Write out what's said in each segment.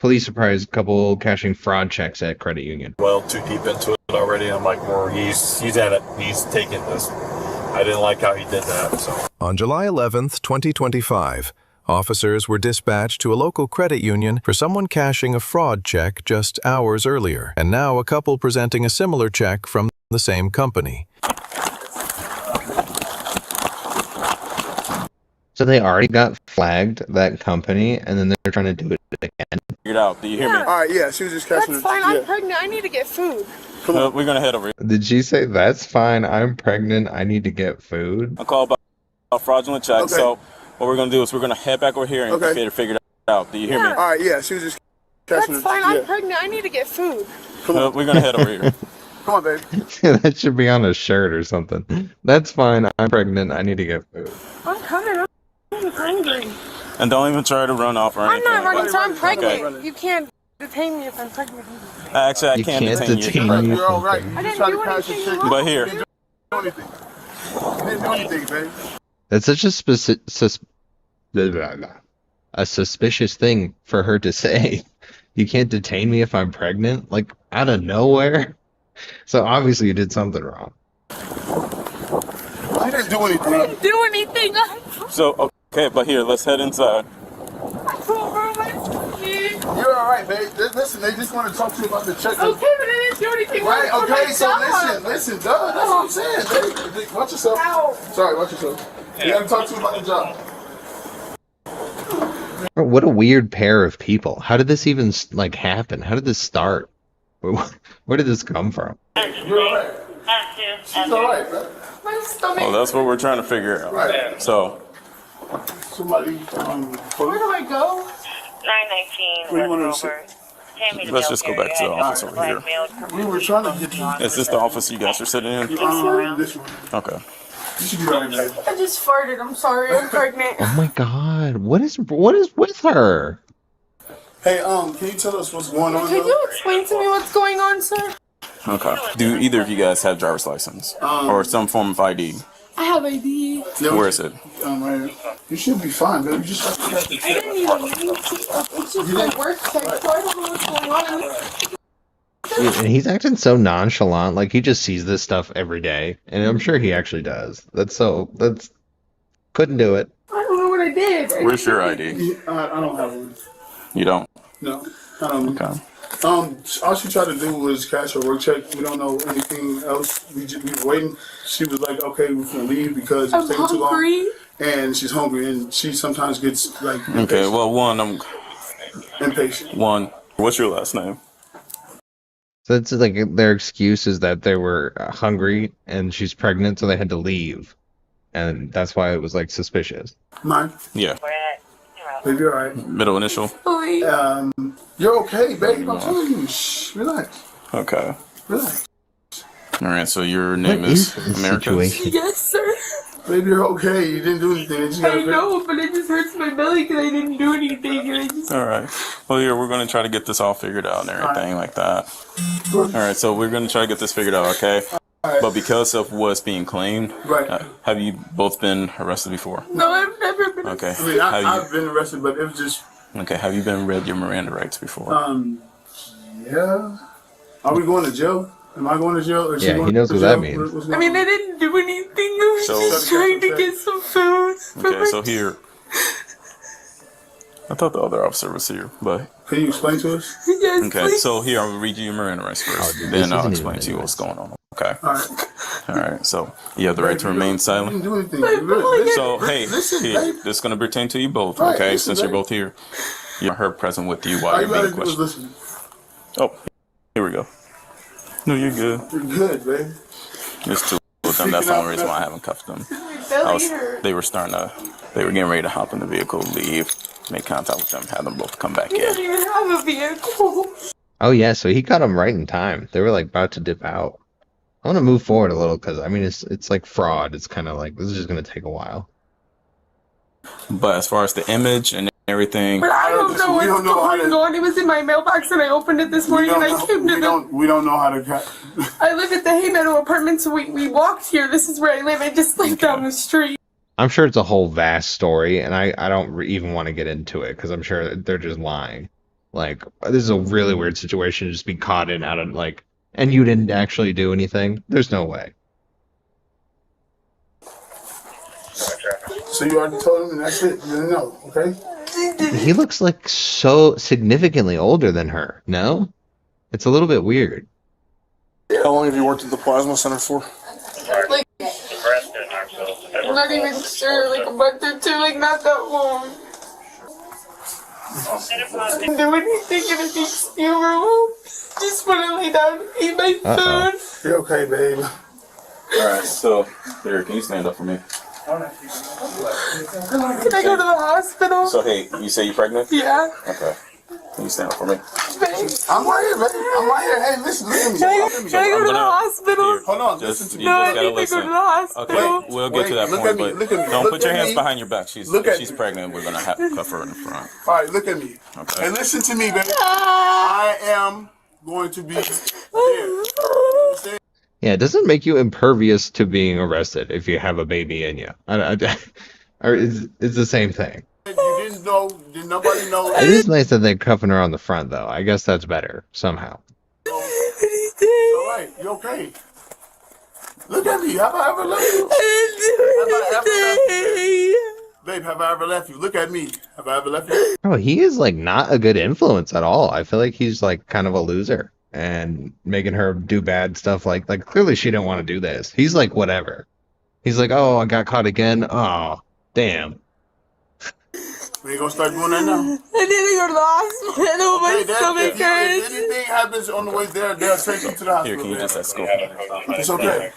Police surprise couple cashing fraud checks at credit union. Well, too deep into it already. I'm like, well, he's at it. He's taking this. I didn't like how he did that. So On July 11th, 2025, officers were dispatched to a local credit union for someone cashing a fraud check just hours earlier, and now a couple presenting a similar check from the same company. So they already got flagged, that company, and then they're trying to do it again. figured out. Do you hear me? All right, yeah, she was just cashing. That's fine. I'm pregnant. I need to get food. We're gonna head over here. Did she say, that's fine, I'm pregnant, I need to get food? I call about fraudulent check. Okay. So what we're gonna do is we're gonna head back over here and Okay. get it figured out. Do you hear me? All right, yeah, she was just cashing. That's fine. I'm pregnant. I need to get food. We're gonna head over here. Come on, baby. That should be on a shirt or something. That's fine, I'm pregnant, I need to get food. I'm coming. I'm hungry. And don't even try to run off or I'm anything. not running, so I'm pregnant. Okay. You can't detain me if I'm pregnant. Actually, I You can't can't detain you. detain Right. you. You're all right. You I just didn't tried do to cash your anything check. wrong. But here. You didn't do anything. You didn't do anything, baby. That's such a suspicious thing for her to say. You can't detain me if I'm pregnant? Like, out of nowhere? So obviously you did something wrong. I didn't do anything. Didn't do anything. So, okay, but here, let's head inside. You're all right, babe. Listen, they just want to talk to you about the check. Okay, but I didn't do anything. Right, wrong for okay, my so job. listen, duh, that's what I'm saying, babe. Watch yourself. Ow. Sorry, watch yourself. They gotta talk to you about the job. What a weird pair of people. How did this even, like, happen? How did this start? Where did this come from? You're all right. She's all right, man. My stomach. Well, that's what we're trying to figure out. Right. So, Somebody, Where do I go? 919 Where do you want West to Rover. Hand me the Let's bill just go back to the area. office over here. Blackmailed we were trying to get you. is this the office you guys are sitting in? This one. Okay. You should be all right, babe. I just farted. I'm sorry. I'm pregnant. Oh my god, what is with her? Hey, can you tell us what's going on? Can you explain to me what's going on, sir? Okay. Do either of you guys have driver's license or some form of ID? I have ID. Yeah, Where is it? Right here. You should be fine, babe. You just have to get the I check. didn't even need to. It's just my work check, so I don't know what's going on. And he's acting so nonchalant, like he just sees this stuff every day. And I'm sure he actually does. Couldn't do it. I don't know what I did. Where's your ID? I don't have one. You don't? No, I don't. Okay. All she tried to do was cash her work check. We don't know anything else. We were waiting. She was like, "Okay, we can leave because I'm it's taking too long." hungry. And she's hungry, and she sometimes gets like Okay, well, impatient. what's your last name? So it's like their excuse is that they were hungry and she's pregnant, so they had to leave. And that's why it was like suspicious. Mine, Yeah. We're at, baby, you're all right. Middle initial? Boy. You're okay, babe. I'm telling you. Shh, relax, Okay. relax. All right, so your name is this America? situation? Yes, sir. Baby, you're okay. You didn't do anything. You just gotta I know, but it just hurts my belly because I didn't do anything. And I just... All right. Well, here, we're going to try to get this all figured out and everything like that. All right, so we're going to try to get this figured out, okay? But because of what's being claimed, Right. have you both been arrested before? No, I've never been. Okay. I mean, Have I've been arrested, but it was just, you, okay, have you been read your Miranda rights before? yeah. Are we going to jail? Am I going to jail? Or is she Yeah, going he knows to what jail? that means. What's I going mean, on? I didn't do anything. I was So- just trying to get some food. Okay, so here. I thought the other officer was here, but Can you explain to us? Yes, okay. please. So here, I'll read you your Miranda rights first. dude, Then this I'll isn't explain even to you Miranda what's going on. Okay. All right. All right. So you have the right to remain You silent. didn't do anything. My belly So hey, Listen, here, babe. this is gonna pertain to you both, Right, okay? listen, Since you're babe. both here, you her present with you All while you you're gotta being do is questioned. listen. Oh, here we go. No, you're good. You're good, babe. There's two of them. That's the only reason why I haven't cuffed them. My belly hurt. They were getting ready to hop in the vehicle, leave, make contact with them, have them both come back I don't in. even have a vehicle. Oh yeah, so he caught him right in time. They were like about to dip out. I want to move forward a little because I mean it's like fraud. It's kind of like this is just gonna take a while. But as far as the image and everything, But I don't know We what's don't know how going to- on. It was in my mailbox and I opened it this morning and I came to the... We don't know how to. I live at the Hay Meadow apartment, so we walked here. This is where I live. I just live down the street. I'm sure it's a whole vast story, and I don't even want to get into it because I'm sure they're just lying. Like, this is a really weird situation to just be caught in out of, like, and you didn't actually do anything. There's no way. So you already told him and that's it? You didn't know, okay? He looks like so significantly older than her, no? It's a little bit weird. How long have you worked at the plasma center for? Like, I'm not even sure, like a month or two, like not that long. Didn't do anything in a deep funeral. Just want to lay down and eat my food. You're okay, babe. Alright, so, here, can you stand up for me? Can I go to the hospital? So, hey, you say you're pregnant? Yeah. Okay. Can you stand up for me? I'm right here, baby. I'm right here. Hey, listen, look at me. Can I go to the hospital? Hold on, Just, listen to me. you No, just I gotta need to listen. go to the hospital. Okay, we'll get to that look point, at me, but look at me, don't look put your at hands me. behind your back. If she's pregnant, we're gonna have to cuff her in the front. All right, look at me. Okay. And listen to me, baby. I am going to be there. Yeah, it doesn't make you impervious to being arrested if you have a baby in you. Or it's the same thing. You didn't know, did nobody know? It is nice that they're cuffing her on the front, though. I guess that's better, somehow. All right, you okay? Look at me. Have I ever left you? Babe, have I ever left you? Look at me. Have I ever left you? Oh, he is, like, not a good influence at all. I feel like he's, like, kind of a loser. And making her do bad stuff like clearly she didn't want to do this. He's like, whatever. He's like, oh, I got caught again. Oh, damn. We ain't gonna start doing that now. I need to go to the hospital. My stomach If hurts. anything happens on the way there, they'll take you to the Here, hospital. can you just escort? It's okay.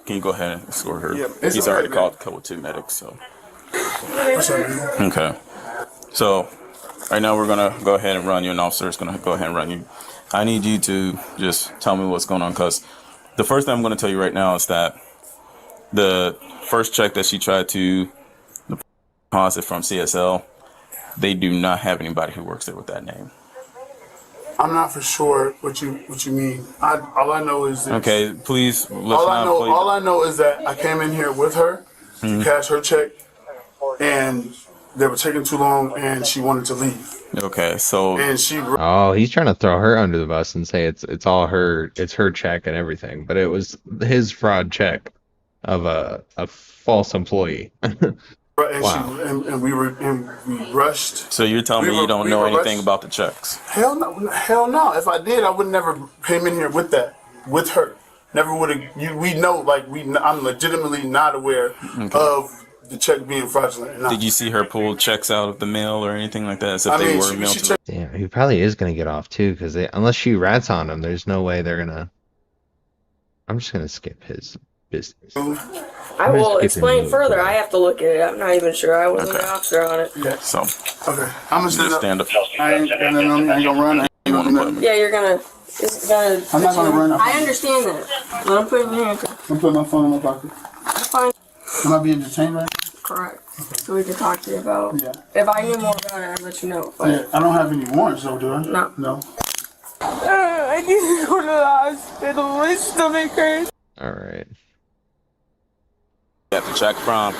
Can you go ahead and escort her? Yeah, it's He's okay, already man. called code 2 medics, so. What's up, man? Okay. So, right now we're gonna go ahead and run you. An officer is gonna go ahead and run you. I need you to just tell me what's going on, because the first thing I'm gonna tell you right now is that the first check that she tried to deposit from CSL, they do not have anybody who works there with that name. I'm not for sure what you mean. All I know is this. Okay, please listen All I know is that I came in here with her to cash her check, and they were taking too long, and she wanted to leave. Okay, so And she Oh, he's trying to throw her under the bus and say it's all her, it's her check and everything. But it was his fraud check of a false employee. Wow. and we rushed. so you're telling me you don't know anything about the checks? Hell no, hell no. If I did, I would never came in here with her. Never would have. We know, like I'm legitimately not aware of the check being fraudulent. No. Did you see her pull checks out of the mail or anything like that, as if I they mean, were mailed she to her? Damn, he probably is gonna get off too, because unless she rats on him, there's no way they're gonna. I'm just gonna skip his business. I will explain further. I have to look at it. I'm not even sure. I wasn't the officer on it. Yeah. So, Okay. I'm gonna just stand up. I ain't gonna run. I ain't gonna do nothing. Yeah, you're gonna. It's gonna. I'm not gonna run. I understand that. But I'm putting your hand. I'm putting my phone in my pocket. That's fine. Am I being detained right Correct. So we can talk to you about. now? If I knew more about it, I'd let you know. But Yeah. I don't have any warrants though, do I? No. No. I need to go to the hospital. My stomach hurts. All right. Got the check from.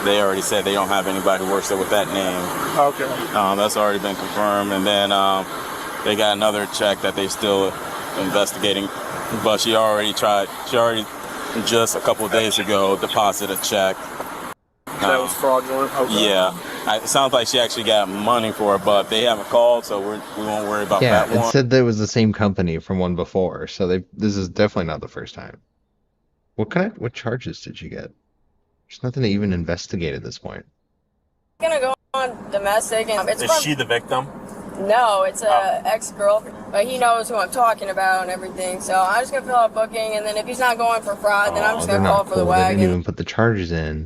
They already said they don't have anybody who works there with that name. Okay. That's already been confirmed. And then they got another check that they still investigating. But she already just a couple of days ago deposited a check. That was fraudulent. Okay. Yeah. It sounds like she actually got money for it, but they haven't called, so we won't worry about Yeah, that it one. said that it was the same company from one before, so this is definitely not the first time. What charges did you get? There's nothing to even investigate at this point. I'm gonna go on domestic, and it's Is she the victim? No, it's a ex-girlfriend, but he knows who I'm talking about and everything. So I'm just gonna fill out booking, and then if he's not going for fraud, then I'm just They're gonna call not for the cool. They didn't wagon. even put the charges in.